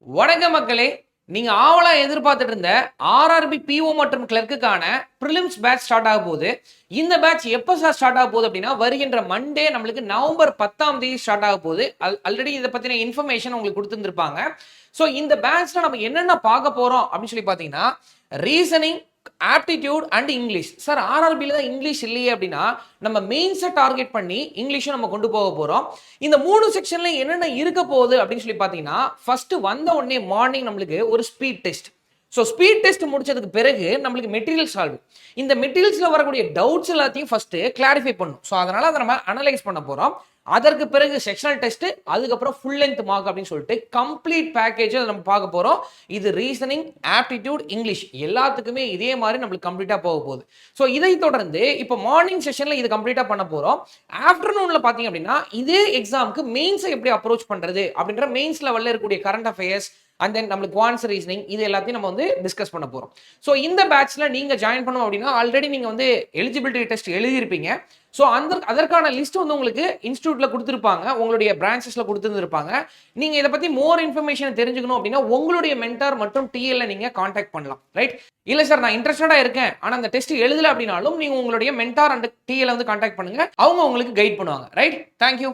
வணக்க மக்களே, நீங்க ஆவலா எதிர்பார்த்துட்டு இருந்த ஆர்ஆர்பி பிஓ மற்றும் கிளர்க்குக்கான பிரிலிம்ஸ் பேட்ச் ஸ்டார்ட் ஆக போகுது. இந்த பேட்ச் எப்ப சார் ஸ்டார்ட் ஆக போகுது அப்படின்னா, வருகின்ற மண்டே நம்மளுக்கு நவம்பர் 10ஆம் தேதி ஸ்டார்ட் ஆக போகுது. ஆல்ரெடி இத பத்தின இன்ஃபர்மேஷன் உங்களுக்கு குடுத்திருந்திருப்பாங்க. சோ இந்த பேட்ச்ல நம்ம என்னென்ன பார்க்க போறோம் அப்படின்னு சொல்லி பார்த்தீங்கன்னா, reasoning, aptitude and English. Sir ஆர்ஆர்பில தான் இங்கிலீஷ் இல்லையே அப்படின்னா, நம்ம மெயின்ஸை டார்கெட் பண்ணி இங்கிலீஷும் நம்ம கொண்டு போக போறோம். இந்த 3 செக்ஷன்ல என்னென்ன இருக்க போகுது அப்படின்னு சொல்லி பார்த்தீங்கன்னா, ஃபர்ஸ்ட் வந்த உடனே மார்னிங் நம்மளுக்கு ஒரு speed test. So speed test முடிச்சதுக்கு பிறகு நம்மளுக்கு மெட்டீரியல் சால்வ். இந்த மெட்டீரியல்ஸ்ல வரக்கூடிய டவுட்ஸ் எல்லாத்தையும் ஃபர்ஸ்ட் கிளாரிஃபை பண்ணும். ஸோ அதனால அதை நம்ம அனலைஸ் பண்ண போறோம். அதற்கு பிறகு செக்ஷனல் டெஸ்ட், அதுக்கப்புறம் ஃபுல் லென்த் மார்க் அப்படின்னு சொல்லிட்டு கம்ப்ளீட் பேக்கேஜ் நம்ம பார்க்க போறோம். இது ரீசனிங், ஆப்டிடியூட், இங்கிலீஷ் எல்லாத்துக்குமே இதே மாதிரி நம்மளுக்கு கம்ப்ளீட்டா போக போகுது. ஸோ இதை தொடர்ந்து இப்போ மார்னிங் செஷன்ல இது கம்ப்ளீட்டா பண்ண போறோம். ஆஃப்டர்நூன்ல பாத்தீங்க அப்படின்னா இதே எக்ஸாமுக்கு மெயின்ஸை எப்படி அப்ரோச் பண்றது அப்படின்ற மெயின்ஸ் லெவல்ல இருக்கக்கூடிய கரண்ட் அஃபேர்ஸ் அண்ட் தென் நம்மளுக்கு குவான்ஸ் ரீசனிங் இது எல்லாத்தையும் நம்ம வந்து டிஸ்கஸ் பண்ண போறோம். ஸோ இந்த பேட்ச்ல நீங்க ஜாயின் பண்ணணும் அப்படின்னா ஆல்ரெடி நீங்க வந்து எலிஜிபிலிட்டி டெஸ்ட் எழுதியிருப்பீங்க. ஸோ அதற்கான லிஸ்ட் வந்து உங்களுக்கு இன்ஸ்டியூட்ல கொடுத்துருப்பாங்க, உங்களுடைய பிரான்ச்சஸ்ல கொடுத்துருப்பாங்க. நீங்க இதை பத்தி மோர் இன்ஃபர்மேஷன் தெரிஞ்சுக்கணும் அப்படின்னா உங்களுடைய மென்டார் மற்றும் டிஎல்ல நீங்க கான்டாக்ட் பண்ணலாம். ரைட்? இல்ல சார் நான் இன்ட்ரெஸ்டடா இருக்கேன் ஆனா அந்த டெஸ்ட் எழுதல அப்படின்னாலும் நீங்க உங்களுடைய மென்டார் அண்ட் டிஎல் வந்து கான்டாக்ட் பண்ணுங்க. அவங்க உங்களுக்கு கைட் பண்ணுவாங்க. ரைட்? தேங்க்யூ.